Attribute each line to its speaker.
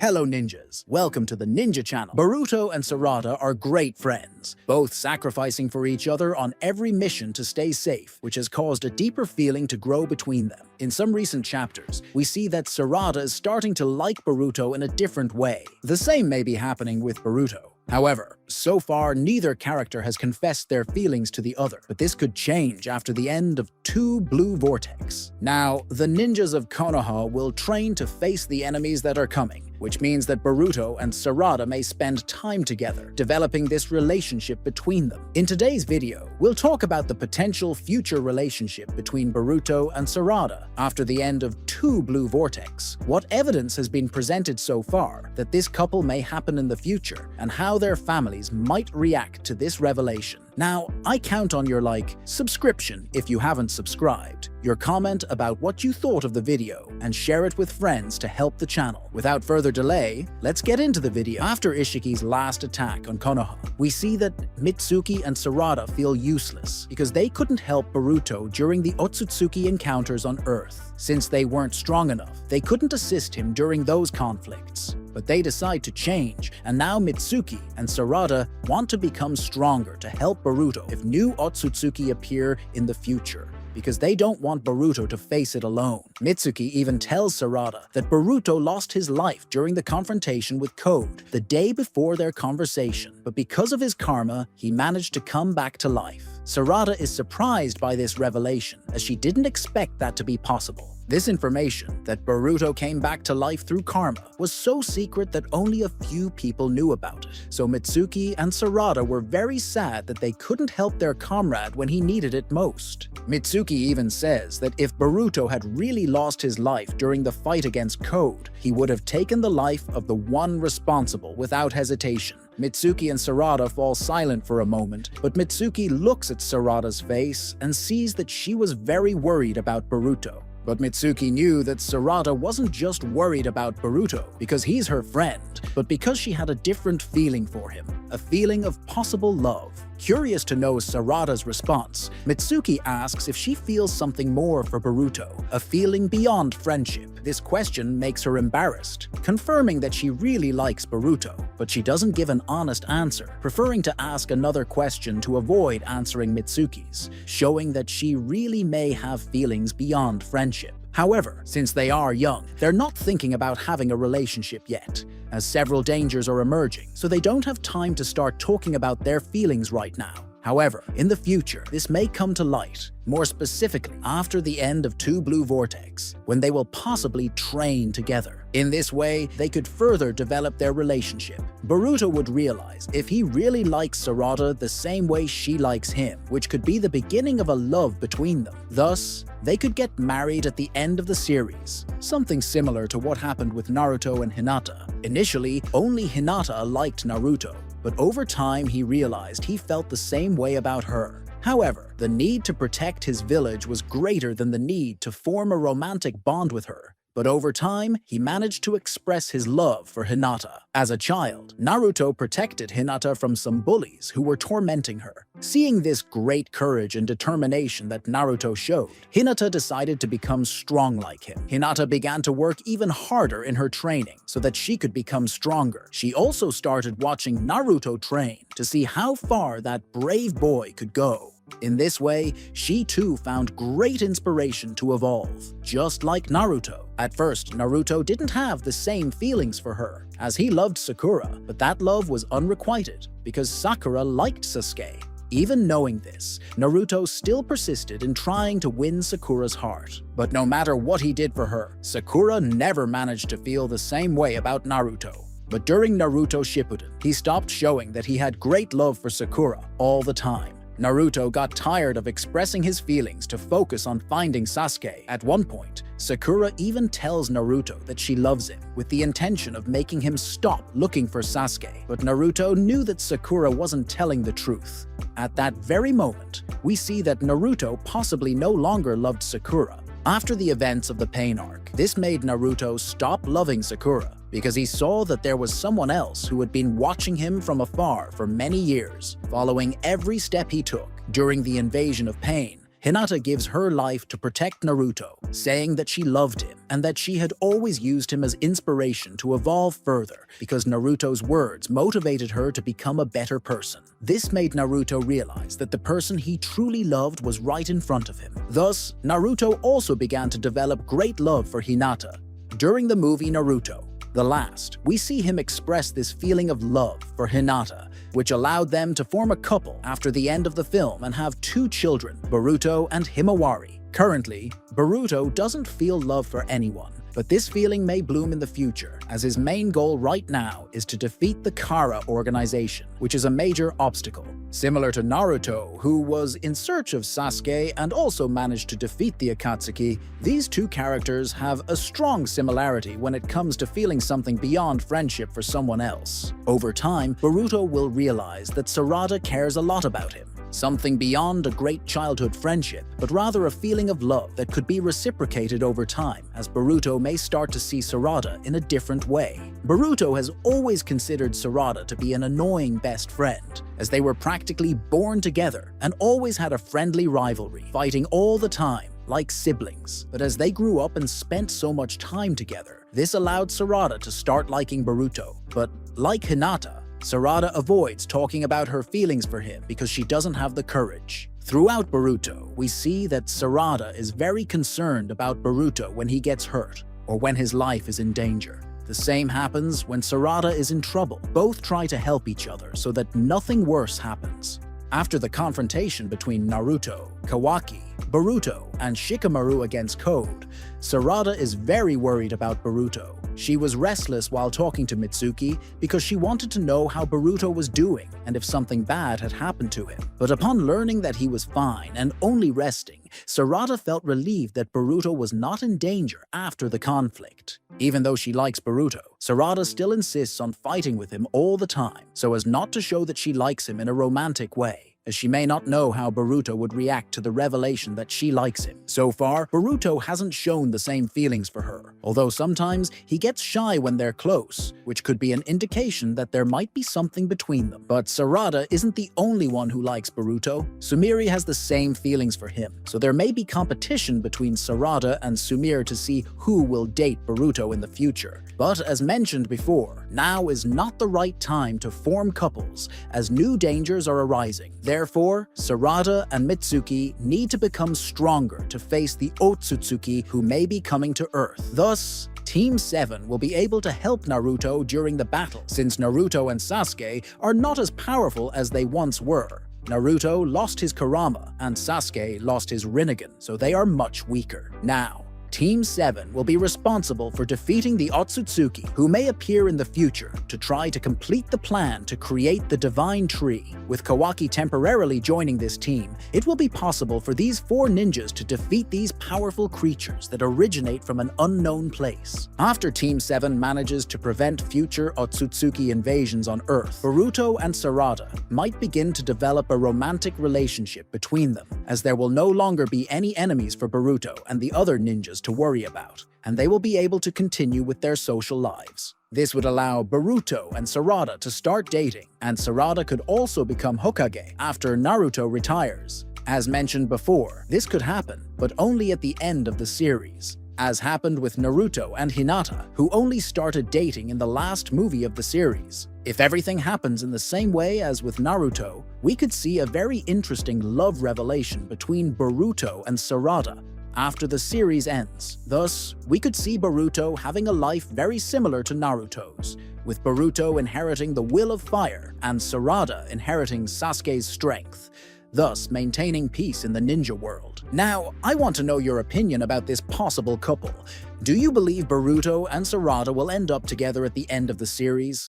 Speaker 1: Hello ninjas, welcome to the Ninja Channel. Boruto and Sarada are great friends, both sacrificing for each other on every mission to stay safe, which has caused a deeper feeling to grow between them. In some recent chapters, we see that Sarada is starting to like Boruto in a different way. The same may be happening with Boruto. However, so far neither character has confessed their feelings to the other, but this could change after the end of 2 Blue Vortex. Now, the ninjas of Konoha will train to face the enemies that are coming, which means that Boruto and Sarada may spend time together, developing this relationship between them. In today's video, we'll talk about the potential future relationship between Boruto and Sarada after the end of 2 Blue Vortex, what evidence has been presented so far that this couple may happen in the future, and how their families might react to this revelation. Now, I count on your subscription if you haven't subscribed, your comment about what you thought of the video, and share it with friends to help the channel. Without further delay, let's get into the video. After Ishiki's last attack on Konoha, we see that Mitsuki and Sarada feel useless because they couldn't help Boruto during the Otsutsuki encounters on Earth. Since they weren't strong enough, they couldn't assist him during those conflicts. But they decide to change, and now Mitsuki and Sarada want to become stronger to help Boruto if new Otsutsuki appear in the future, because they don't want Boruto to face it alone. Mitsuki even tells Sarada that Boruto lost his life during the confrontation with Code the day before their conversation, but because of his karma, he managed to come back to life. Sarada is surprised by this revelation, as she didn't expect that to be possible. This information, that Boruto came back to life through karma, was so secret that only a few people knew about it. So Mitsuki and Sarada were very sad that they couldn't help their comrade when he needed it most. Mitsuki even says that if Boruto had really lost his life during the fight against Code, he would have taken the life of the one responsible without hesitation. Mitsuki and Sarada fall silent for a moment, but Mitsuki looks at Sarada's face and sees that she was very worried about Boruto. But Mitsuki knew that Sarada wasn't just worried about Boruto because he's her friend, but because she had a different feeling for him, a feeling of possible love. Curious to know Sarada's response, Mitsuki asks if she feels something more for Boruto, a feeling beyond friendship. This question makes her embarrassed, confirming that she really likes Boruto, but she doesn't give an honest answer, preferring to ask another question to avoid answering Mitsuki's, showing that she really may have feelings beyond friendship. However, since they are young, they're not thinking about having a relationship yet, as several dangers are emerging, so they don't have time to start talking about their feelings right now. However, in the future, this may come to light, more specifically after the end of 2 Blue Vortex, when they will possibly train together. In this way, they could further develop their relationship. Boruto would realize if he really likes Sarada the same way she likes him, which could be the beginning of a love between them. Thus, they could get married at the end of the series, something similar to what happened with Naruto and Hinata. Initially, only Hinata liked Naruto, but over time he realized he felt the same way about her. However, the need to protect his village was greater than the need to form a romantic bond with her. But over time, he managed to express his love for Hinata. As a child, Naruto protected Hinata from some bullies who were tormenting her. Seeing this great courage and determination that Naruto showed, Hinata decided to become strong like him. Hinata began to work even harder in her training so that she could become stronger. She also started watching Naruto train to see how far that brave boy could go. In this way, she too found great inspiration to evolve, just like Naruto. At first, Naruto didn't have the same feelings for her, as he loved Sakura, but that love was unrequited because Sakura liked Sasuke. Even knowing this, Naruto still persisted in trying to win Sakura's heart. But no matter what he did for her, Sakura never managed to feel the same way about Naruto. But during Naruto Shippuden, he stopped showing that he had great love for Sakura all the time. Naruto got tired of expressing his feelings to focus on finding Sasuke. At one point, Sakura even tells Naruto that she loves him, with the intention of making him stop looking for Sasuke. But Naruto knew that Sakura wasn't telling the truth. At that very moment, we see that Naruto possibly no longer loved Sakura. After the events of the Pain arc, this made Naruto stop loving Sakura, because he saw that there was someone else who had been watching him from afar for many years, following every step he took. During the invasion of Pain, Hinata gives her life to protect Naruto, saying that she loved him and that she had always used him as inspiration to evolve further because Naruto's words motivated her to become a better person. This made Naruto realize that the person he truly loved was right in front of him. Thus, Naruto also began to develop great love for Hinata. During the movie Naruto, the last, we see him express this feeling of love for Hinata, which allowed them to form a couple after the end of the film and have 2 children, Boruto and Himawari. Currently, Boruto doesn't feel love for anyone, but this feeling may bloom in the future, as his main goal right now is to defeat the Kara organization, which is a major obstacle. Similar to Naruto, who was in search of Sasuke and also managed to defeat the Akatsuki, these 2 characters have a strong similarity when it comes to feeling something beyond friendship for someone else. Over time, Boruto will realize that Sarada cares a lot about him. Something beyond a great childhood friendship, but rather a feeling of love that could be reciprocated over time, as Boruto may start to see Sarada in a different way. Boruto has always considered Sarada to be an annoying best friend, as they were practically born together and always had a friendly rivalry, fighting all the time, like siblings. But as they grew up and spent so much time together, this allowed Sarada to start liking Boruto. But like Hinata, Sarada avoids talking about her feelings for him because she doesn't have the courage. Throughout Boruto, we see that Sarada is very concerned about Boruto when he gets hurt or when his life is in danger. The same happens when Sarada is in trouble. Both try to help each other so that nothing worse happens. After the confrontation between Naruto, Kawaki, Boruto, and Shikamaru against Code, Sarada is very worried about Boruto. She was restless while talking to Mitsuki because she wanted to know how Boruto was doing and if something bad had happened to him. But upon learning that he was fine and only resting, Sarada felt relieved that Boruto was not in danger after the conflict. Even though she likes Boruto, Sarada still insists on fighting with him all the time so as not to show that she likes him in a romantic way, as she may not know how Boruto would react to the revelation that she likes him. So far, Boruto hasn't shown the same feelings for her, although sometimes he gets shy when they're close, which could be an indication that there might be something between them. But Sarada isn't the only one who likes Boruto. Sumire has the same feelings for him, so there may be competition between Sarada and Sumire to see who will date Boruto in the future. But as mentioned before, now is not the right time to form couples, as new dangers are arising. Therefore, Sarada and Mitsuki need to become stronger to face the Otsutsuki who may be coming to Earth. Thus, Team 7 will be able to help Naruto during the battle, since Naruto and Sasuke are not as powerful as they once were. Naruto lost his Kurama, and Sasuke lost his Rinnegan, so they are much weaker. Now, Team 7 will be responsible for defeating the Otsutsuki, who may appear in the future to try to complete the plan to create the Divine Tree. With Kawaki temporarily joining this team, it will be possible for these 4 ninjas to defeat these powerful creatures that originate from an unknown place. After Team 7 manages to prevent future Otsutsuki invasions on Earth, Boruto and Sarada might begin to develop a romantic relationship between them, as there will no longer be any enemies for Boruto and the other ninjas to worry about, and they will be able to continue with their social lives. This would allow Boruto and Sarada to start dating, and Sarada could also become Hokage after Naruto retires. As mentioned before, this could happen, but only at the end of the series, as happened with Naruto and Hinata, who only started dating in the last movie of the series. If everything happens in the same way as with Naruto, we could see a very interesting love revelation between Boruto and Sarada after the series ends. Thus, we could see Boruto having a life very similar to Naruto's, with Boruto inheriting the will of fire and Sarada inheriting Sasuke's strength, thus maintaining peace in the ninja world. Now, I want to know your opinion about this possible couple. Do you believe Boruto and Sarada will end up together at the end of the series?